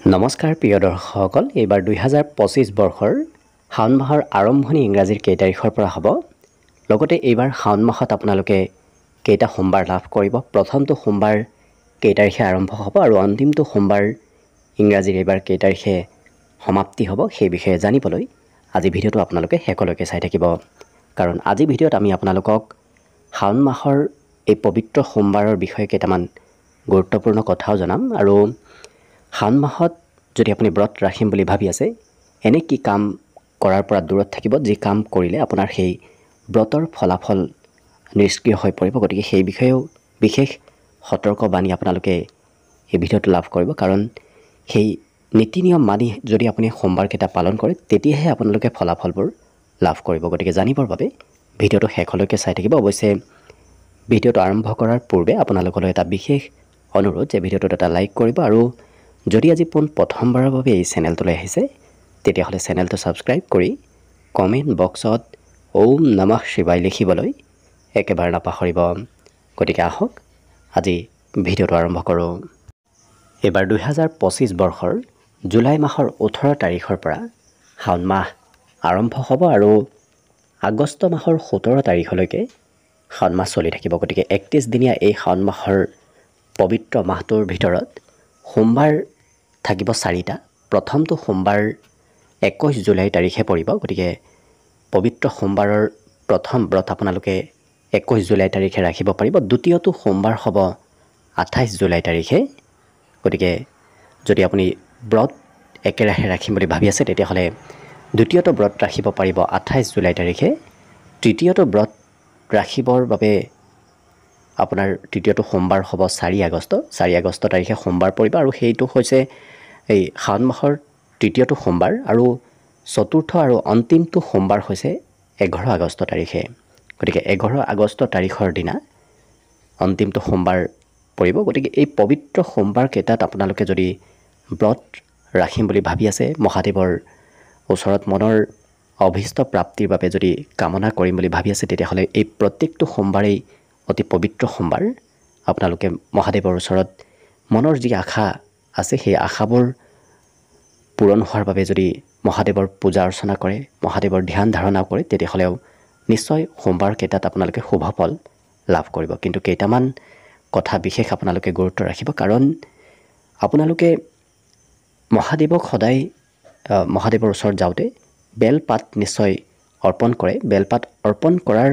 নমস্কাৰ প্ৰিয় দৰ্শকসকল, এইবাৰ 2025 বৰ্ষৰ শাওণ মাহৰ আৰম্ভণি ইংৰাজীৰ কেই তাৰিখৰ পৰা হ'ব, লগতে এইবাৰ শাওণ মাহত আপোনালোকে কেইটা সোমবাৰ লাভ কৰিব, প্ৰথমটো সোমবাৰ কেই তাৰিখে আৰম্ভ হ'ব আৰু অন্তিমটো সোমবাৰ ইংৰাজীৰ এইবাৰ কেই তাৰিখে সমাপ্তি হ'ব সেই বিষয়ে জানিবলৈ আজি ভিডিঅ'টো আপোনালোকে শেষলৈকে চাই থাকিব। কাৰণ আজি ভিডিঅ'ত আমি আপোনালোকক শাওণ মাহৰ এই পবিত্ৰ সোমবাৰৰ বিষয়ে কেইটামান গুৰুত্বপূৰ্ণ কথাও জনাম আৰু শাওণ মাহত যদি আপুনি ব্ৰত ৰাখিম বুলি ভাবি আছে, এনে কি কাম কৰাৰ পৰা দূৰত থাকিব যি কাম কৰিলে আপোনাৰ সেই ব্ৰতৰ ফলাফল নিষ্ক্ৰিয় হৈ পৰিব। গতিকে সেই বিষয়েও বিশেষ সতৰ্কবাণী আপোনালোকে এই ভিডিঅ'টো লাভ কৰিব। কাৰণ সেই নীতি নিয়ম মানি যদি আপুনি সোমবাৰকেইটা পালন কৰে তেতিয়াহে আপোনালোকে ফলাফলবোৰ লাভ কৰিব। গতিকে জানিবৰ বাবে ভিডিঅ'টো শেষলৈকে চাই থাকিব। অৱশ্যে ভিডিঅ'টো আৰম্ভ কৰাৰ পূৰ্বে আপোনালোকলৈ এটা বিশেষ অনুৰোধ যে ভিডিঅ'টোত এটা লাইক কৰিব আৰু যদি আজি প্ৰথমবাৰৰ বাবে এই চেনেলটোলৈ আহিছে তেতিয়াহ'লে চেনেলটো ছাবস্ক্ৰাইব কৰি কমেণ্ট বক্সত ওম নমঃ শিৱায় লিখিবলৈ একেবাৰে নাপাহৰিব। গতিকে আহক আজি ভিডিঅ'টো আৰম্ভ কৰোঁ। এইবাৰ 2025 বৰ্ষৰ জুলাই মাহৰ 18 তাৰিখৰ পৰা শাওণ মাহ আৰম্ভ হ'ব আৰু আগষ্ট মাহৰ 17 তাৰিখলৈকে শাওণ মাহ চলি থাকিব। গতিকে 31 দিনীয়া এই শাওণ মাহৰ পবিত্ৰ মাহটোৰ ভিতৰত সোমবাৰ থাকিব 4টা। প্ৰথমটো সোমবাৰ 21 জুলাই তাৰিখে পৰিব। গতিকে পবিত্ৰ সোমবাৰৰ প্ৰথম ব্ৰত আপোনালোকে 21 জুলাই তাৰিখে ৰাখিব পাৰিব। দ্বিতীয়টো সোমবাৰ হ'ব 28 জুলাই তাৰিখে। গতিকে যদি আপুনি ব্ৰত একেৰাহে ৰাখিম বুলি ভাবি আছে তেতিয়াহ'লে দ্বিতীয়টো ব্ৰত ৰাখিব পাৰিব 28 জুলাই তাৰিখে। তৃতীয়টো ব্ৰত ৰাখিবৰ বাবে আপোনাৰ তৃতীয়টো সোমবাৰ হ'ব 4 আগষ্ট। 4 আগষ্ট তাৰিখে সোমবাৰ পৰিব আৰু সেইটো হৈছে এই শাওণ মাহৰ তৃতীয়টো সোমবাৰ আৰু চতুৰ্থ আৰু অন্তিমটো সোমবাৰ হৈছে 11 আগষ্ট তাৰিখে। গতিকে 11 আগষ্ট তাৰিখৰ দিনা অন্তিমটো সোমবাৰ পৰিব। গতিকে এই পবিত্ৰ সোমবাৰকেইটাত আপোনালোকে যদি ব্ৰত ৰাখিম বুলি ভাবি আছে, মহাদেৱৰ ওচৰত মনৰ অভীষ্ট প্ৰাপ্তিৰ বাবে যদি কামনা কৰিম বুলি ভাবি আছে তেতিয়াহ'লে এই প্ৰত্যেকটো সোমবাৰেই অতি পবিত্ৰ সোমবাৰ। আপোনালোকে মহাদেৱৰ ওচৰত মনৰ যি আশা আছে সেই আশাবোৰ পূৰণ হোৱাৰ বাবে যদি মহাদেৱৰ পূজা অৰ্চনা কৰে, মহাদেৱৰ ধ্যান ধাৰণা কৰে তেতিয়াহ'লেও নিশ্চয় সোমবাৰকেইটাত আপোনালোকে শুভ ফল লাভ কৰিব। কিন্তু কেইটামান কথা বিশেষ আপোনালোকে গুৰুত্ব ৰাখিব। কাৰণ আপোনালোকে মহাদেৱক সদায় মহাদেৱৰ ওচৰত যাওঁতে বেলপাত নিশ্চয় অৰ্পণ কৰে। বেলপাত অৰ্পণ কৰাৰ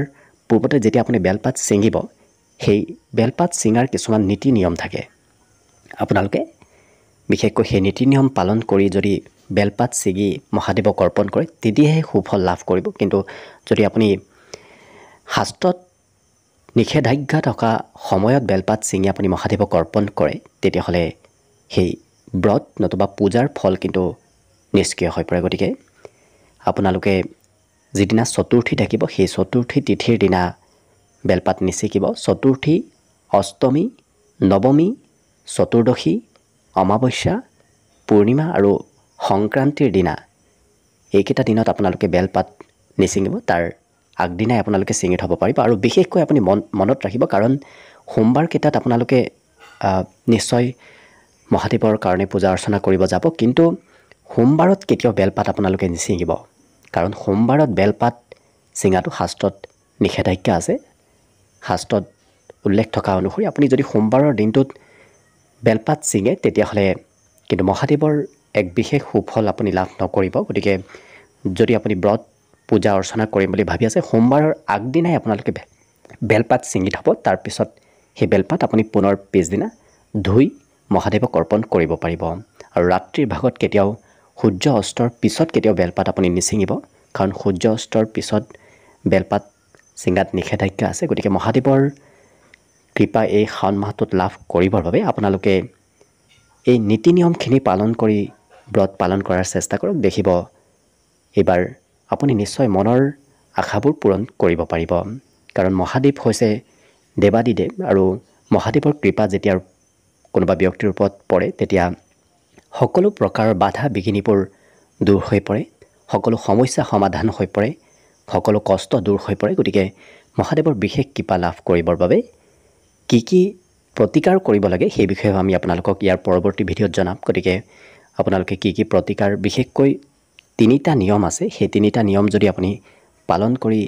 পূৰ্বতে যেতিয়া আপুনি বেলপাত ছিঙিব, সেই বেলপাত ছিঙাৰ কিছুমান নীতি নিয়ম থাকে। আপোনালোকে বিশেষকৈ সেই নীতি নিয়ম পালন কৰি যদি বেলপাত ছিঙি মহাদেৱক অৰ্পণ কৰে তেতিয়াহে সুফল লাভ কৰিব। কিন্তু যদি আপুনি শাস্ত্ৰত নিষেধাজ্ঞা থকা সময়ত বেলপাত ছিঙি আপুনি মহাদেৱক অৰ্পণ কৰে তেতিয়াহ'লে সেই ব্ৰত নতুবা পূজাৰ ফল কিন্তু নিষ্ক্ৰিয় হৈ পৰে। গতিকে আপোনালোকে যিদিনা চতুৰ্থী থাকিব সেই চতুৰ্থী তিথিৰ দিনা বেলপাত নিছিকিব। চতুৰ্থী, অষ্টমী, নৱমী, চতুৰ্দশী, অমাৱস্যা, পূৰ্ণিমা আৰু সংক্ৰান্তিৰ দিনা এইকেইটা দিনত আপোনালোকে বেলপাত নিছিঙিব। তাৰ আগদিনাই আপোনালোকে ছিঙি থ'ব পাৰিব। আৰু বিশেষকৈ আপুনি মনত ৰাখিব, কাৰণ সোমবাৰকেইটাত আপোনালোকে নিশ্চয় মহাদেৱৰ কাৰণে পূজা অৰ্চনা কৰিব যাব, কিন্তু সোমবাৰত কেতিয়াও বেলপাত আপোনালোকে নিছিঙিব। কাৰণ সোমবাৰত বেলপাত ছিঙাটো শাস্ত্ৰত নিষেধাজ্ঞা আছে। শাস্ত্ৰত উল্লেখ থকা অনুসৰি আপুনি যদি সোমবাৰৰ দিনটোত বেলপাত ছিঙে তেতিয়াহ'লে কিন্তু মহাদেৱৰ এক বিশেষ সুফল আপুনি লাভ নকৰিব। গতিকে যদি আপুনি ব্ৰত পূজা অৰ্চনা কৰিম বুলি ভাবি আছে, সোমবাৰৰ আগদিনাই আপোনালোকে বেলপাত ছিঙি থ'ব। তাৰপিছত সেই বেলপাত আপুনি পুনৰ পিছদিনা ধুই মহাদেৱক অৰ্পণ কৰিব পাৰিব। আৰু ৰাত্ৰিৰ ভাগত কেতিয়াও সূৰ্য অস্তৰ পিছত কেতিয়াও বেলপাত আপুনি নিছিঙিব, কাৰণ সূৰ্য অস্তৰ পিছত বেলপাত ছিঙাত নিষেধাজ্ঞা আছে। গতিকে মহাদেৱৰ কৃপা এই শাওণ মাহটোত লাভ কৰিবৰ বাবে আপোনালোকে এই নীতি নিয়মখিনি পালন কৰি ব্ৰত পালন কৰাৰ চেষ্টা কৰক। দেখিব এইবাৰ আপুনি নিশ্চয় মনৰ আশাবোৰ পূৰণ কৰিব পাৰিব। কাৰণ মহাদেৱ হৈছে দেৱাদিদেৱ আৰু মহাদেৱৰ কৃপা যেতিয়া কোনোবা ব্যক্তিৰ ওপৰত পৰে তেতিয়া সকলো প্ৰকাৰৰ বাধা বিঘিনিবোৰ দূৰ হৈ পৰে, সকলো সমস্যা সমাধান হৈ পৰে, সকলো কষ্ট দূৰ হৈ পৰে। গতিকে মহাদেৱৰ বিশেষ কৃপা লাভ কৰিবৰ বাবে কি প্ৰতিকাৰ কৰিব লাগে সেই বিষয়ে আমি আপোনালোকক ইয়াৰ পৰৱৰ্তী ভিডিঅ'ত জনাম। গতিকে আপোনালোকে কি কি প্ৰতিকাৰ, বিশেষকৈ 3টা নিয়ম আছে, সেই 3টা নিয়ম যদি আপুনি পালন কৰি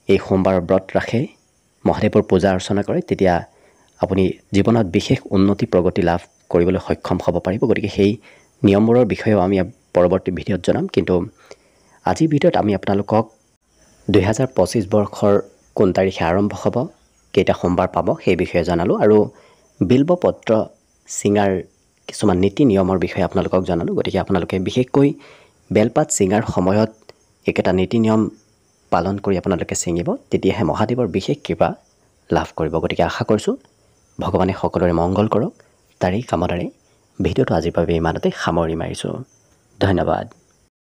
এই সোমবাৰৰ ব্ৰত ৰাখে, মহাদেৱৰ পূজা অৰ্চনা কৰে, তেতিয়া আপুনি জীৱনত বিশেষ উন্নতি প্ৰগতি লাভ কৰিবলৈ সক্ষম হ'ব পাৰিব। গতিকে সেই নিয়মবোৰৰ বিষয়েও আমি পৰৱৰ্তী ভিডিঅ'ত জনাম। কিন্তু আজিৰ ভিডিঅ'ত আমি আপোনালোকক 2025 বৰ্ষৰ কোন তাৰিখে আৰম্ভ হ'ব, কেইটা সোমবাৰ পাব সেই বিষয়ে জনালোঁ, আৰু বিল্বপত্ৰ ছিঙাৰ কিছুমান নীতি নিয়মৰ বিষয়ে আপোনালোকক জনালোঁ। গতিকে আপোনালোকে বিশেষকৈ বেলপাত ছিঙাৰ সময়ত একেটা নীতি নিয়ম পালন কৰি আপোনালোকে ছিঙিব, তেতিয়াহে মহাদেৱৰ বিশেষ কৃপা লাভ কৰিব। গতিকে আশা কৰিছোঁ ভগৱানে সকলোৰে মংগল কৰক, তাৰেই কামনাৰে ভিডিঅ'টো আজিৰ বাবে ইমানতে সামৰি মাৰিছোঁ। ধন্যবাদ।